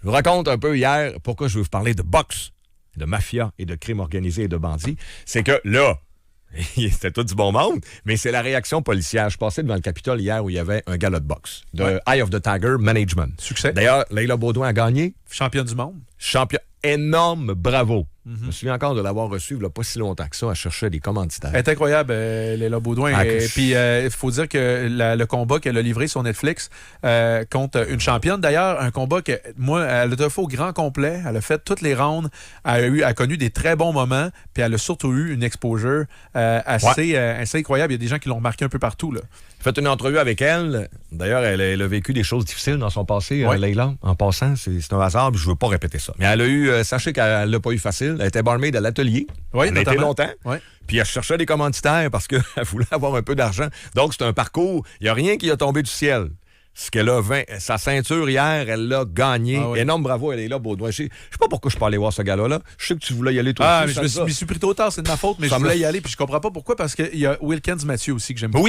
Je vous raconte un peu hier pourquoi je veux vous parler de boxe, de mafia et de crime organisé et de bandits. C'est que là, c'était tout du bon monde, mais c'est la réaction policière. Je passais devant le Capitole hier où il y avait un gala de boxe de Eye of the Tiger Management. Succès. D'ailleurs, Leila Baudouin a gagné. Championne du monde. Champion. Énorme, bravo. Je me souviens encore de l'avoir reçu il n'y a pas si longtemps que ça. Elle cherchait des commanditaires. Elle est incroyable, Léla Baudouin. Et puis, il faut dire que le combat qu'elle a livré sur Netflix contre une championne. D'ailleurs, un combat que, moi, elle a fait au grand complet. Elle a fait toutes les rounds. Elle a connu des très bons moments. Puis, elle a surtout eu une exposure assez incroyable. Il y a des gens qui l'ont remarqué un peu partout, là. J'ai fait une entrevue avec elle. D'ailleurs, elle a vécu des choses difficiles dans son passé, Leila. En passant, c'est un hasard, puis je ne veux pas répéter ça. Mais elle a eu, sachez qu'elle l'a pas eu facile. Elle était barmaid à l'atelier. Oui, elle a été longtemps. Oui. Puis elle cherchait des commanditaires parce qu'elle voulait avoir un peu d'argent. Donc, c'est un parcours. Il n'y a rien qui a tombé du ciel. Ce qu'elle a, sa ceinture hier, elle l'a gagné. Ah oui. Énorme bravo, elle est là, Baudouin. Je sais pas pourquoi je peux aller voir ce gars-là. Je sais que tu voulais y aller toi aussi. Mais je me suis pris trop tard, c'est de ma faute, mais je voulais y aller, puis je comprends pas pourquoi, parce qu'il y a Wilkins Mathieu aussi que j'aime beaucoup.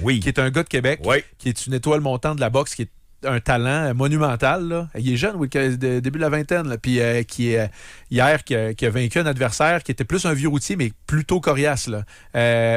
Oui. Qui est un gars de Québec, qui est une étoile montante de la boxe, qui est un talent monumental, là. Il est jeune, début de la vingtaine, là, puis qui a vaincu un adversaire qui était plus un vieux routier, mais plutôt coriace, là,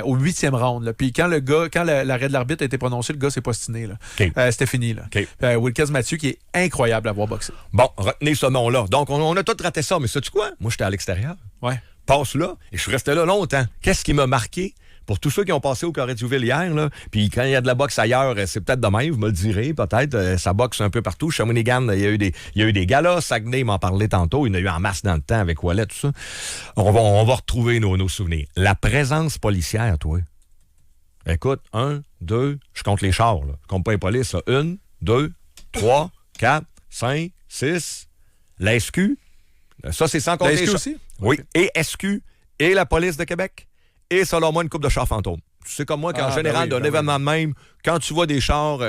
au 8e round. Là. Puis quand l'arrêt de l'arbitre a été prononcé, le gars s'est postiné. Là. Okay. C'était fini. Là. Okay. Wilkins Mathieu, qui est incroyable à voir boxer. Bon, retenez ce nom-là. Donc, on a tout raté ça, mais sais-tu quoi? Moi, j'étais à l'extérieur. Ouais. Passe là, et je suis resté là longtemps. Qu'est-ce qui m'a marqué? Pour tous ceux qui ont passé au Corée-du-Ville hier, là, puis quand il y a de la boxe ailleurs, c'est peut-être de même, vous me le direz, peut-être. Ça boxe un peu partout. Shawinigan, il y a eu des galas. Saguenay m'en parlait tantôt. Il y en a eu en masse dans le temps avec Wallet, tout ça. On va retrouver nos souvenirs. La présence policière, toi. Écoute, 1, 2, je compte les chars, là. Je compte pas les polices, là. 1, 2, 3, 4, 5, 6. La SQ. Ça, c'est sans compter. La SQ aussi? Oui. Okay. Et SQ. Et la police de Québec. Et selon moi, une coupe de chars fantômes. Tu sais comme moi qu'en général, d'un événement de même, quand tu vois des chars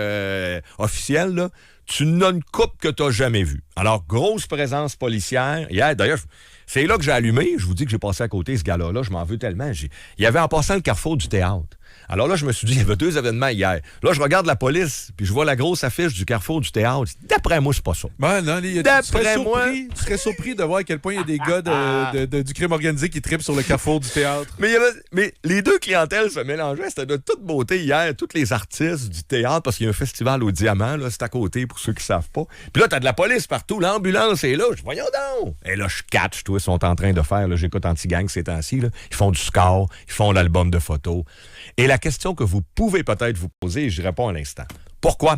officiels, là, tu n'as une coupe que tu n'as jamais vue. Alors, grosse présence policière. Hier, d'ailleurs, c'est là que j'ai allumé. Je vous dis que j'ai passé à côté ce gars-là. Je m'en veux tellement. Il y avait en passant le carrefour du théâtre. Alors là, je me suis dit, il y avait 2 événements hier. Là, je regarde la police, puis je vois la grosse affiche du carrefour du théâtre. D'après moi, c'est pas ça. Ben, non, d'après moi... Tu serais surpris de voir à quel point il y a des gars du crime organisé qui trippent sur le carrefour du théâtre. Mais les deux clientèles se mélangeaient. C'était de toute beauté hier. Tous les artistes du théâtre, parce qu'il y a un festival au Diamant, là, c'est à côté pour ceux qui savent pas. Puis là, t'as de la police partout. L'ambulance est là. Je dis, voyons donc. Et là, je catch, toi, ils sont en train de faire. Là, j'écoute Anti-Gang ces temps-ci. Là. Ils font du score. Ils font l'album de photos. Et la question que vous pouvez peut-être vous poser, et j'y réponds à l'instant. Pourquoi?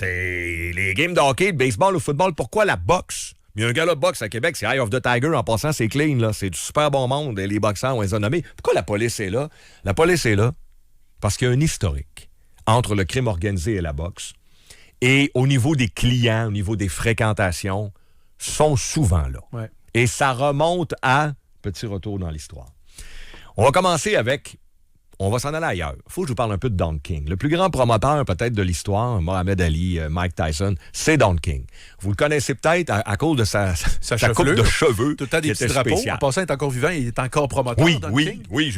Les games de hockey, de baseball ou football, pourquoi la boxe? Il y a un gars de boxe à Québec, c'est Eye of the Tiger. En passant, c'est clean, là. C'est du super bon monde. Les boxeurs, on les a nommés. Pourquoi la police est là? La police est là parce qu'il y a un historique entre le crime organisé et la boxe. Et au niveau des clients, au niveau des fréquentations, sont souvent là. Ouais. Et ça remonte à... Petit retour dans l'histoire. On va commencer avec... On va s'en aller ailleurs. Il faut que je vous parle un peu de Don King. Le plus grand promoteur peut-être de l'histoire, Mohamed Ali, Mike Tyson, c'est Don King. Vous le connaissez peut-être à cause de sa coupe de cheveux. Tout le temps des petits drapeaux. En passant, il est encore vivant, il est encore promoteur. Don King. Oui,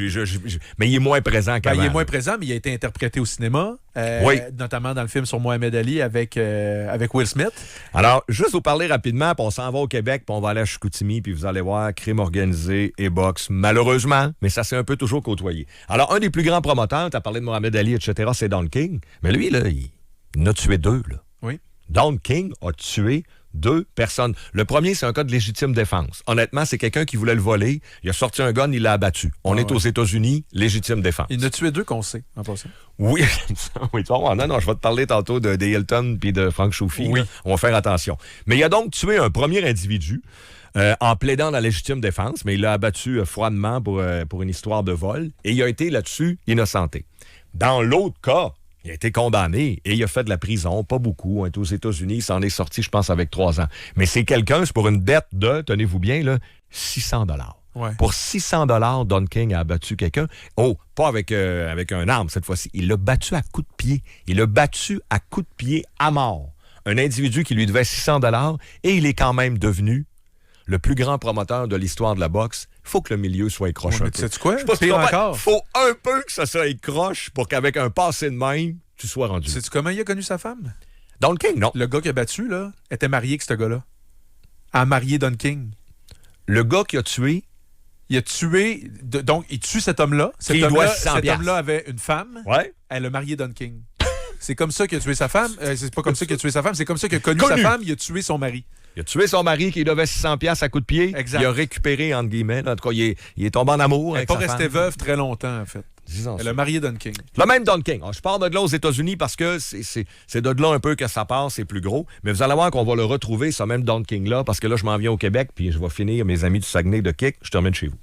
mais il est moins présent qu'avant. Il est moins présent, mais il a été interprété au cinéma, notamment dans le film sur Mohamed Ali avec Will Smith. Alors, juste vous parler rapidement, puis on s'en va au Québec, puis on va aller à Chicoutimi, puis vous allez voir crime organisé et boxe, malheureusement, mais ça s'est un peu toujours côtoyé. Alors, un des plus grands promoteurs, tu as parlé de Mohamed Ali, etc., c'est Don King. Mais lui, là, il en a tué 2. Là. Oui. Don King a tué 2 personnes. Le premier, c'est un cas de légitime défense. Honnêtement, c'est quelqu'un qui voulait le voler. Il a sorti un gun, il l'a abattu. On est aux États-Unis, légitime défense. Il en a tué 2 qu'on sait, en passant. Oui, oui, tu vas voir. Non, je vais te parler tantôt de Hilton puis de Frank Choufi. Oui. On va faire attention. Mais il a donc tué un premier individu en plaidant la légitime défense, mais il l'a abattu froidement pour une histoire de vol. Et il a été là-dessus innocenté. Dans l'autre cas, il a été condamné et il a fait de la prison, pas beaucoup. On est aux États-Unis, il s'en est sorti, je pense, avec 3 ans. Mais c'est quelqu'un, c'est pour une dette de, tenez-vous bien, là, $600. Ouais. Pour $600, Don King a abattu quelqu'un. Oh, pas avec un arme cette fois-ci. Il l'a battu à coups de pied. Il l'a battu à coups de pied à mort. Un individu qui lui devait $600 et il est quand même devenu le plus grand promoteur de l'histoire de la boxe. Il faut que le milieu soit écroche un peu. Sais-tu quoi? Il faut un peu que ça soit écroche pour qu'avec un passé de même, tu sois rendu. Sais-tu comment il a connu sa femme? Don King, non. Le gars qui a battu, là, était marié avec ce gars-là. à marier Don King. Le gars qui a tué... Il a tué... donc, il tue cet homme-là. Cet homme-là avait une femme. Ouais. Elle a marié Don King. C'est comme ça qu'il a tué sa femme. C'est pas comme ça qu'il a tué sa femme. C'est comme ça qu'il a connu sa femme. Il a tué son mari. Il a tué son mari qui devait 600$ à coup de pied. Exact. Il a récupéré, entre guillemets. En tout cas, il est tombé en amour avec sa femme. Elle n'est pas restée veuve très longtemps, en fait. Elle a marié Don King. Le même Don King. Je pars de là aux États-Unis parce que c'est de là un peu que ça part, c'est plus gros. Mais vous allez voir qu'on va le retrouver, ce même Don King-là, parce que là, je m'en viens au Québec, puis je vais finir mes amis du Saguenay de Kick. Je termine chez vous.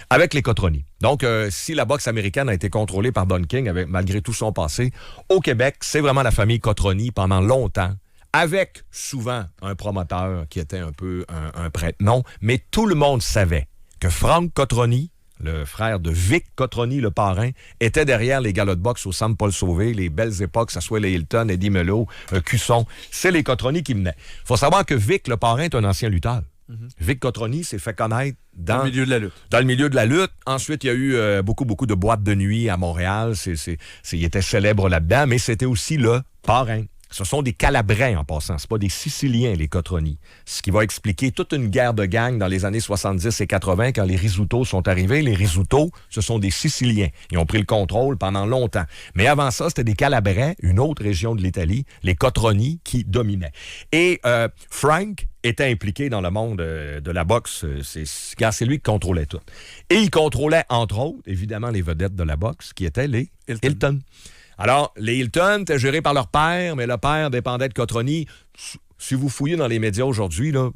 Avec les Cotroni. Donc, si la boxe américaine a été contrôlée par Don King, malgré tout son passé, au Québec, c'est vraiment la famille Cotroni pendant longtemps, avec souvent un promoteur qui était un peu un prête-nom, mais tout le monde savait que Frank Cotroni, le frère de Vic Cotroni, le parrain, était derrière les galas de boxe au Centre Paul Sauvé, les belles époques, que ce soit les Hilton, Eddie Mello, Cusson. C'est les Cotroni qui menaient. Il faut savoir que Vic, le parrain, est un ancien lutteur. Vic Cotroni s'est fait connaître dans le milieu de la lutte. Dans le milieu de la lutte. Ensuite, il y a eu beaucoup de boîtes de nuit à Montréal. Il était célèbre là-dedans, mais c'était aussi le parrain. Ce sont des Calabrins en passant, c'est pas des Siciliens, les Cotroni. Ce qui va expliquer toute une guerre de gang dans les années 70 et 80 quand les Rizzuto sont arrivés. Les Rizzuto, ce sont des Siciliens. Ils ont pris le contrôle pendant longtemps. Mais avant ça, c'était des Calabrins, une autre région de l'Italie, les Cotroni, qui dominaient. Et Frank était impliqué dans le monde de la boxe. C'est lui qui contrôlait tout. Et il contrôlait, entre autres, évidemment, les vedettes de la boxe, qui étaient les Hilton. Alors, les Hilton étaient gérés par leur père, mais le père dépendait de Cotroni. Si vous fouillez dans les médias aujourd'hui, là,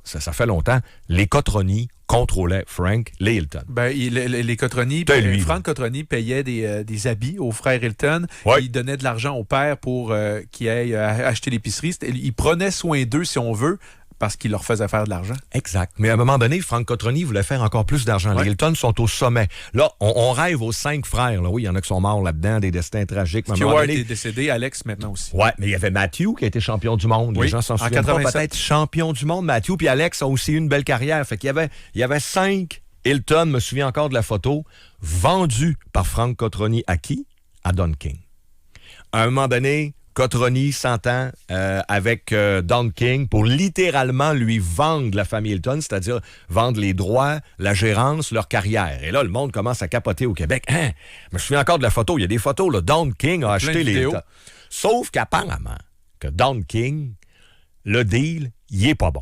ça fait longtemps, les Cotroni contrôlaient Frank, les Hilton. Les Cotroni, Frank Cotroni payait des habits aux frères Hilton. Ouais. Il donnait de l'argent au père pour qu'il aille acheter l'épicerie. Il prenait soin d'eux, si on veut, parce qu'il leur faisait faire de l'argent. Exact. Mais à un moment donné, Frank Cotroni voulait faire encore plus d'argent. Ouais. Les Hilton sont au sommet. Là, on rêve aux 5 frères. Là. Oui, il y en a qui sont morts là-dedans, des destins tragiques. Stewart est décédé, Alex maintenant aussi. Oui, mais il y avait Matthew qui a été champion du monde. Les gens s'en souviennent pas, peut-être champion du monde. Matthew puis Alex ont aussi eu une belle carrière. Fait qu'il y avait 5 Hilton, je me souviens encore de la photo, vendus par Frank Cotroni à qui? À Don King. À un moment donné, Cotroni s'entend avec Don King pour littéralement lui vendre la famille Hilton, c'est-à-dire vendre les droits, la gérance, leur carrière. Et là, le monde commence à capoter au Québec. Je me souviens encore de la photo. Il y a des photos, là. Don King a acheté les Hilton. Sauf qu'apparemment, que Don King, le deal, il est pas bon.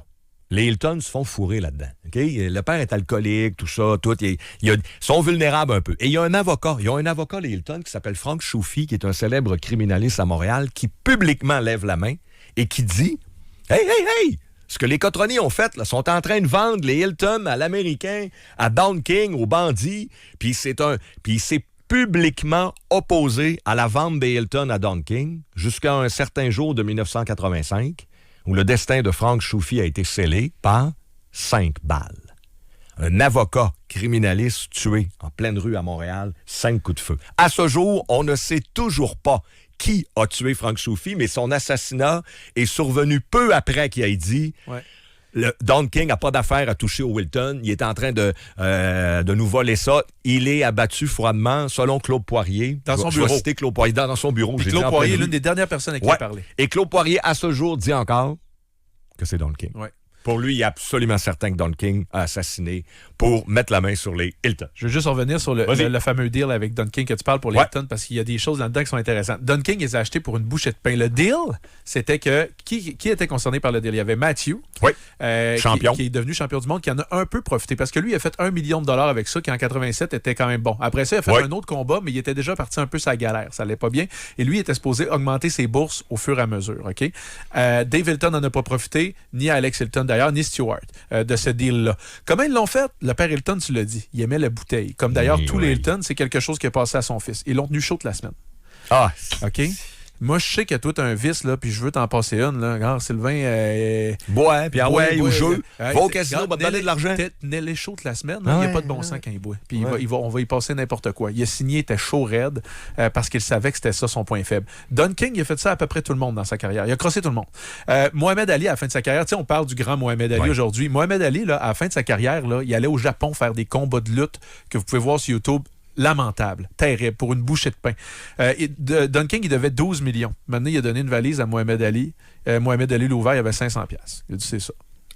Les Hilton se font fourrer là-dedans. Okay? Le père est alcoolique, tout ça, tout. Ils sont vulnérables un peu. Et il y a un avocat. Ils ont un avocat, les Hilton, qui s'appelle Frank Choufi, qui est un célèbre criminaliste à Montréal, qui publiquement lève la main et qui dit « Hey! Ce que les Cotroni ont fait, là, sont en train de vendre les Hilton à l'Américain, à Don King, aux bandits. Puis il s'est publiquement opposé à la vente des Hilton à Don King jusqu'à un certain jour de 1985. Où le destin de Frank Choufi a été scellé par 5 balles. Un avocat criminaliste tué en pleine rue à Montréal, 5 coups de feu. À ce jour, on ne sait toujours pas qui a tué Frank Choufi, mais son assassinat est survenu peu après qu'il ait dit... Ouais. Don King n'a pas d'affaire à toucher au Wilton. Il est en train de nous voler ça. Il est abattu froidement, selon Claude Poirier. Dans son bureau. Je vais citer Claude Poirier dans son bureau. Puis Claude Poirier est l'une des dernières personnes à qui il a parlé. Et Claude Poirier, à ce jour, dit encore que c'est Don King. Ouais. Pour lui, il est absolument certain que Don King a assassiné pour mettre la main sur les Hilton. Je veux juste revenir sur le fameux deal avec Don King que tu parles pour les Hilton, parce qu'il y a des choses là-dedans qui sont intéressantes. Don King les a achetés pour une bouchée de pain. Le deal, c'était que... Qui était concerné par le deal? Il y avait Matthew, champion. Qui est devenu champion du monde, qui en a un peu profité, parce que lui, il a fait $1 million avec ça, qui en 87 était quand même bon. Après ça, il a fait un autre combat, mais il était déjà parti un peu sa galère. Ça allait pas bien. Et lui, il était supposé augmenter ses bourses au fur et à mesure. Okay? Dave Hilton n'en a pas profité, ni Alex Hilton d'ailleurs, ni Stewart, de ce deal-là. Comment ils l'ont fait? Le père Hilton, tu l'as dit, il aimait la bouteille. Comme d'ailleurs, tous les Hilton, c'est quelque chose qui est passé à son fils. Ils l'ont tenu chaud toute la semaine. OK? Moi, je sais que toi, tu as un vice, là, puis je veux t'en passer une. Là. Regarde, Sylvain... bois, puis au jeu. Va au casino, va te donner de l'argent. Tenez-les chaud toute la semaine. Il n'y a pas de bon sens quand il boit. Puis on va y passer n'importe quoi. Il a signé, il était chaud raide, parce qu'il savait que c'était ça son point faible. Don King, il a fait ça à peu près tout le monde dans sa carrière. Il a crossé tout le monde. Mohamed Ali, à la fin de sa carrière, on parle du grand Mohamed Ali aujourd'hui. Mohamed Ali, là, à la fin de sa carrière, là, il allait au Japon faire des combats de lutte que vous pouvez voir sur YouTube. Lamentable, terrible, pour une bouchée de pain. Don King, il devait 12 millions. Maintenant, il a donné une valise à Mohamed Ali. Mohamed Ali l'ouvert, il avait 500$. Il a dit, c'est ça.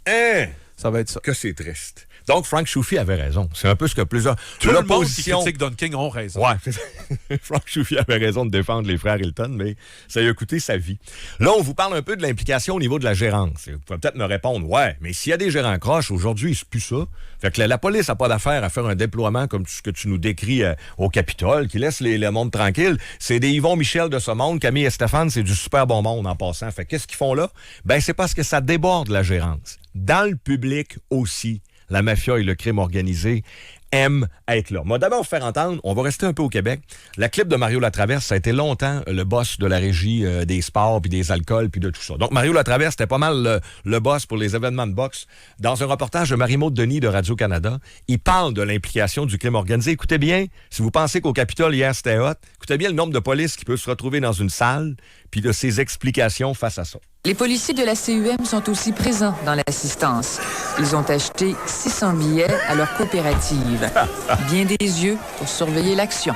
Hein? Ça va être ça. Que c'est triste. Donc, Frank Choufi avait raison. C'est un peu ce que plusieurs... Tout le monde qui critique Don King ont raison. Ouais. Frank Choufi avait raison de défendre les frères Hilton, mais ça lui a coûté sa vie. Là, on vous parle un peu de l'implication au niveau de la gérance. Vous pouvez peut-être me répondre, ouais, mais s'il y a des gérants croches, aujourd'hui, c'est plus ça. Fait que la police n'a pas d'affaire à faire un déploiement comme ce que tu nous décris au Capitole, qui laisse le monde tranquille. C'est des Yvon Michel de ce monde. Camille et Stéphane, c'est du super bon monde en passant. Fait qu'est-ce qu'ils font là? Ben, c'est parce que ça déborde la gérance. Dans le public aussi, la mafia et le crime organisé aiment être là. Moi, d'abord, faire entendre, on va rester un peu au Québec. La clip de Mario Latraverse, ça a été longtemps le boss de la régie des sports, puis des alcools, puis de tout ça. Donc, Mario Latraverse, c'était pas mal le boss pour les événements de boxe. Dans un reportage de Marie-Maude Denis de Radio-Canada, il parle de l'implication du crime organisé. Écoutez bien, si vous pensez qu'au Capitole, hier, c'était hot, écoutez bien le nombre de polices qui peut se retrouver dans une salle, puis de ses explications face à ça. Les policiers de la CUM sont aussi présents dans l'assistance. Ils ont acheté 600 billets à leur coopérative. Bien des yeux pour surveiller l'action.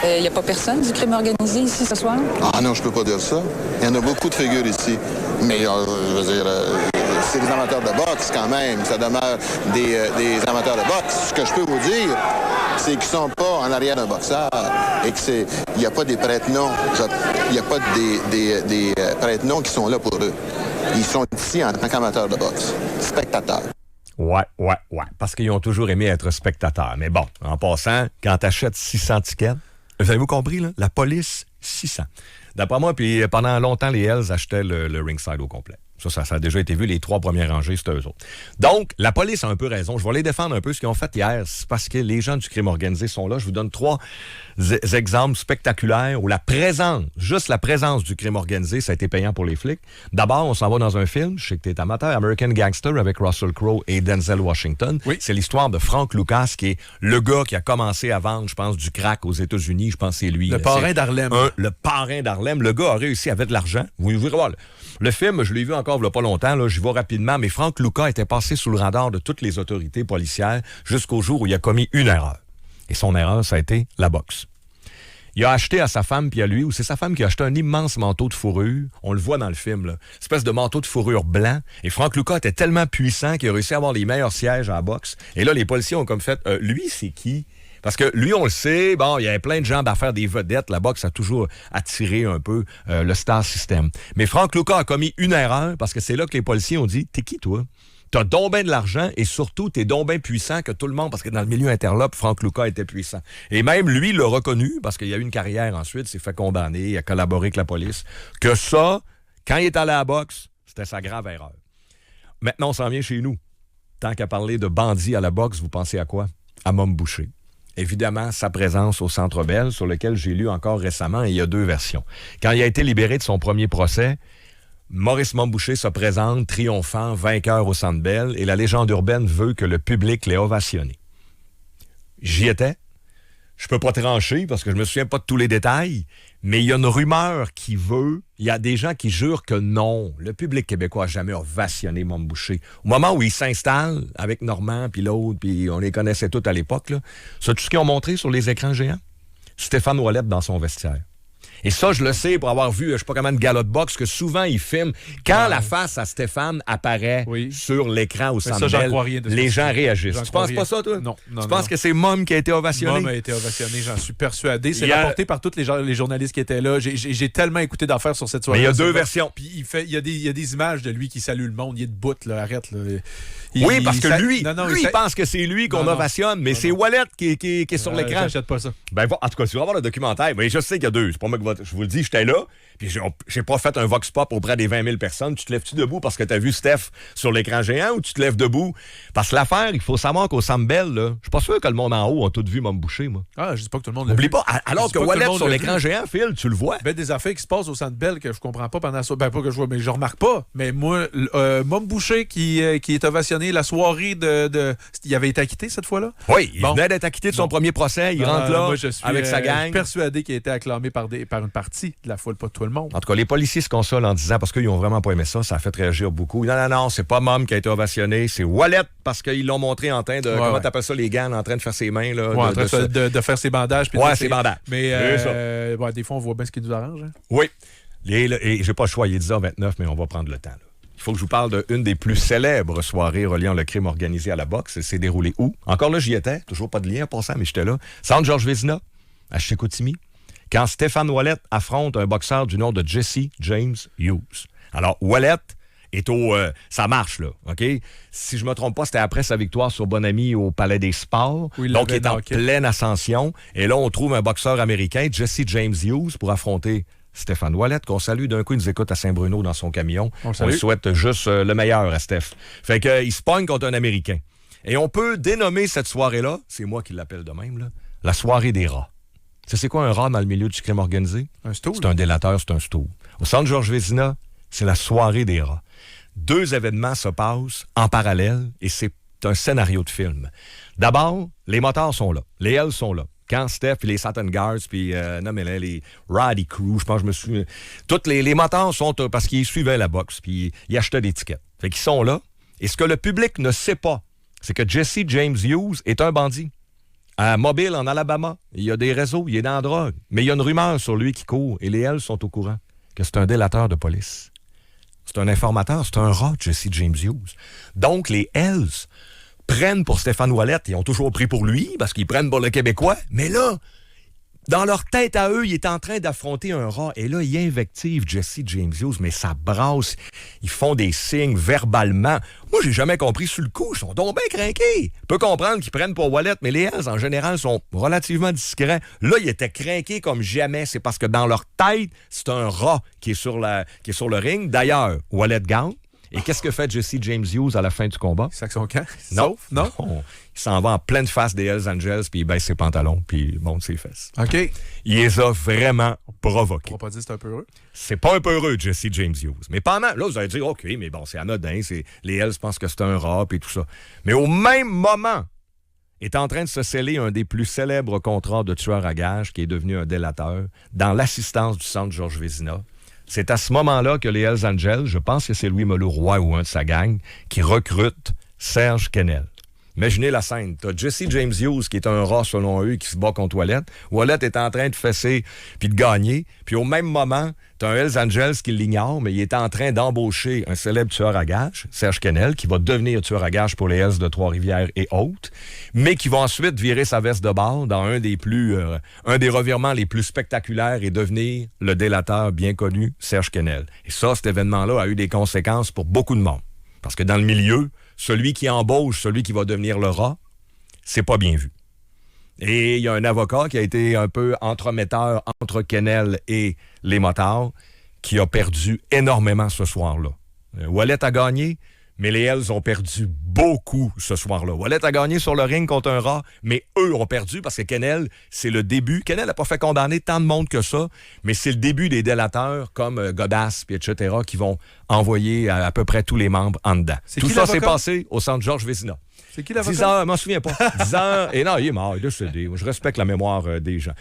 Il n'y a pas personne du crime organisé ici ce soir? Ah non, je peux pas dire ça. Il y en a beaucoup de figures ici. Mais je veux dire, c'est des amateurs de boxe quand même. Ça demeure des amateurs de boxe. Ce que je peux vous dire, c'est qu'ils sont pas en arrière d'un boxeur et que il n'y a pas des prête-noms. Il n'y a pas des prête-noms qui sont là pour eux. Ils sont ici en tant qu'amateurs de boxe, spectateurs. Ouais. Parce qu'ils ont toujours aimé être spectateurs. Mais bon, en passant, quand t'achètes 600 tickets, vous avez-vous compris, là? La police, 600. D'après moi, puis pendant longtemps, les Hells achetaient le ringside au complet. Ça a déjà été vu, les 3 premières rangées, c'était eux autres. Donc, la police a un peu raison. Je vais les défendre un peu. Ce qu'ils ont fait hier, c'est parce que les gens du crime organisé sont là. Je vous donne 3 exemples spectaculaires où juste la présence du crime organisé, ça a été payant pour les flics. D'abord, on s'en va dans un film, je sais que t'es amateur, American Gangster avec Russell Crowe et Denzel Washington. Oui. C'est l'histoire de Frank Lucas, qui est le gars qui a commencé à vendre, je pense, du crack aux États-Unis. Je pense que c'est lui. Le parrain d'Harlem. Le parrain d'Harlem. Le gars a réussi avec de l'argent. Vous verrez voir. Le film, je l'ai vu encore il n'y a pas longtemps, là, j'y vais rapidement, mais Frank Lucas était passé sous le radar de toutes les autorités policières jusqu'au jour où il a commis une erreur. Et son erreur, ça a été la boxe. Il a acheté à sa femme puis à lui, ou c'est sa femme qui a acheté un immense manteau de fourrure. On le voit dans le film, là. Une espèce de manteau de fourrure blanc. Et Frank Lucas était tellement puissant qu'il a réussi à avoir les meilleurs sièges à la boxe. Et là, les policiers ont comme fait, lui, c'est qui? Parce que lui, on le sait, bon, il y avait plein de gens d'affaires des vedettes. La boxe a toujours attiré un peu le star system. Mais Frank Lucas a commis une erreur parce que c'est là que les policiers ont dit, t'es qui, toi? T'as donc ben de l'argent et surtout, t'es donc ben puissant que tout le monde, parce que dans le milieu interlope, Frank Lucas était puissant. Et même lui l'a reconnu, parce qu'il y a eu une carrière ensuite, s'est fait condamner, il a collaboré avec la police, que ça, quand il est allé à la boxe, c'était sa grave erreur. Maintenant, on s'en vient chez nous. Tant qu'à parler de bandits à la boxe, vous pensez à quoi? À Mom Boucher. Évidemment, sa présence au Centre Bell, sur lequel j'ai lu encore récemment, et il y a 2 versions. Quand il a été libéré de son premier procès, Maurice Montboucher se présente triomphant, vainqueur au Centre Bell, et la légende urbaine veut que le public l'ait ovationné. J'y étais. Je peux pas trancher parce que je me souviens pas de tous les détails, mais il y a une rumeur qui veut, il y a des gens qui jurent que non, le public québécois n'a jamais ovationné Montboucher. Au moment où il s'installe avec Normand puis l'autre, puis on les connaissait tous à l'époque, là, c'est tout ce qu'ils ont montré sur les écrans géants? Stéphane Ouellette dans son vestiaire. Et ça, je le sais pour avoir vu, je sais pas comment, de gala de boxe, que souvent, ils filment. Quand la face à Stéphane apparaît sur l'écran au Centre Bell, les gens réagissent. Tu penses pas ça, toi? Non. Tu penses que c'est Mom qui a été ovationné? Mom a été ovationné, j'en suis persuadé. C'est rapporté par tous les journalistes qui étaient là. J'ai tellement écouté d'affaires sur cette soirée. Mais il y a 2 versions. Puis il y a des images de lui qui salue le monde. Il est debout, là, arrête. Là. Oui, parce que lui, il pense que c'est lui qu'on ovationne, mais c'est Wallet qui est sur l'écran. J'achète pas ça. Ben, en tout cas, tu vas voir le documentaire. Mais je sais qu'il y a 2. C'est pas moi je vous le dis, j'étais là. Puis j'ai pas fait un vox pop auprès des 20 000 personnes. Tu te lèves-tu debout parce que t'as vu Steph sur l'écran géant ou tu te lèves debout? Parce que l'affaire, il faut savoir qu'au Centre Bell, je suis pas sûr que le monde en haut a tout vu Mom Boucher, moi. Ah, je dis pas que tout le monde l'a vu. Oublie pas, alors que Wallet sur l'écran géant, Phil, tu le vois. Ben, des affaires qui se passent au Centre Bell que je comprends pas pendant ça. Ben, pas que je vois, mais je remarque pas. Mais moi, Mom Boucher qui est ovationné la soirée il avait été acquitté cette fois-là? Oui, il venait d'être acquitté de son premier procès. Il rentre là avec sa gang. Je suis persuadé qu'il a été acclamé par une partie de la foule, pas tout le monde. En tout cas, les policiers se consolent en disant, parce qu'ils n'ont vraiment pas aimé ça, ça a fait réagir beaucoup. Non, c'est pas Mom qui a été ovationné, c'est Wallet, parce qu'ils l'ont montré en train de, comment t'appelles ça, les gants, en train de faire ses mains. Là, de faire ses bandages. Puis ses bandages. Mais des fois, on voit bien ce qui nous arrange. Hein? Oui. Et j'ai pas le choix, il est 10h29, mais on va prendre le temps. Là. il faut que je vous parle d'une des plus célèbres soirées reliant le crime organisé à la boxe. Elle s'est déroulée où? Encore là, j'y étais. Toujours pas de lien en passant, mais j'étais là. Centre Georges Vézina, à Chicoutimi, quand Stéphane Ouellet affronte un boxeur du nom de Jesse James Hughes. Alors, Ouellet est ça marche, là, OK? Si je me trompe pas, c'était après sa victoire sur Bonami au Palais des Sports. Oui, donc, il est en pleine ascension. Et là, on trouve un boxeur américain, Jesse James Hughes, pour affronter Stéphane Ouellet, qu'on salue. D'un coup, il nous écoute à Saint-Bruno dans son camion. On lui souhaite juste le meilleur à Steph. Fait qu'il se pogne contre un Américain. Et on peut dénommer cette soirée-là, c'est moi qui l'appelle de même, là, la soirée des rats. C'est quoi un rat dans le milieu du crime organisé? Un stool. C'est un délateur, c'est un stool. Au centre Georges Vézina, c'est la soirée des rats. 2 événements se passent en parallèle et c'est un scénario de film. D'abord, les motards sont là. Les Hells sont là. Quand Steph, puis les Satin Guards, puis les Roddy Crew, je pense que je me suis... Tous les motards sont... parce qu'ils suivaient la boxe, puis ils achetaient des tickets. Fait qu'ils sont là. Et ce que le public ne sait pas, c'est que Jesse James Hughes est un bandit. À Mobile, en Alabama, il y a des réseaux, il est dans la drogue. Mais il y a une rumeur sur lui qui court, et les Hells sont au courant que c'est un délateur de police. C'est un informateur, c'est un rat, Jesse James Hughes. Donc, les Hells prennent pour Stéphane Ouellet, ils ont toujours pris pour lui, parce qu'ils prennent pour le Québécois, mais là, dans leur tête à eux, il est en train d'affronter un rat, et là, il invective Jesse James Hughes, mais ça brasse, ils font des signes verbalement. Moi, j'ai jamais compris sur le coup, ils sont donc bien crinqués. Je peux comprendre qu'ils prennent pour Ouellet, mais les Hells, en général, sont relativement discrets. Là, ils étaient crinqués comme jamais, c'est parce que dans leur tête, c'est un rat qui est sur le ring. D'ailleurs, Ouellet gagne. Et qu'est-ce que fait Jesse James Hughes à la fin du combat? Il sac son camp? Non. Il s'en va en pleine face des Hells Angels, puis il baisse ses pantalons, puis il monte ses fesses. OK. Il les a vraiment provoqués. On va pas dire que c'est un peu heureux. C'est pas un peu heureux, Jesse James Hughes. Mais pendant... Là, vous allez dire, OK, mais bon, c'est anodin. Les Hells pensent que c'est un rat, puis tout ça. Mais au même moment, est en train de se sceller un des plus célèbres contrats de tueur à gages, qui est devenu un délateur, dans l'assistance du centre Georges Vézina. C'est à ce moment-là que les Hells Angels, je pense que c'est Louis Meloux-Roy ou un de sa gang, qui recrute Serge Quesnel. Imaginez la scène. T'as Jesse James Hughes, qui est un rat selon eux, qui se bat contre Ouellet. Ouellet est en train de fesser puis de gagner. Puis au même moment, t'as un Hells Angels qui l'ignore, mais il est en train d'embaucher un célèbre tueur à gages, Serge Quesnel, qui va devenir tueur à gages pour les Hells de Trois-Rivières et autres, mais qui va ensuite virer sa veste de bord dans un des revirements les plus spectaculaires et devenir le délateur bien connu, Serge Quesnel. Et ça, cet événement-là a eu des conséquences pour beaucoup de monde. Parce que dans le milieu, celui qui embauche, celui qui va devenir le rat, c'est pas bien vu. Et il y a un avocat qui a été un peu entremetteur entre Quesnel et les motards, qui a perdu énormément ce soir-là. Ouellet a gagné, mais les Hells ont perdu beaucoup ce soir-là. Ouellet a gagné sur le ring contre un rat, mais eux ont perdu parce que Quesnel, c'est le début. Quesnel n'a pas fait condamner tant de monde que ça, mais c'est le début des délateurs comme Godas, etc., qui vont envoyer à peu près tous les membres en dedans. Tout ça s'est passé au centre Georges Vézina. C'est qui l'avocat? 10 heures, je m'en souviens pas. 10 heures, et non, il est mort, il est décédé. Je respecte la mémoire des gens.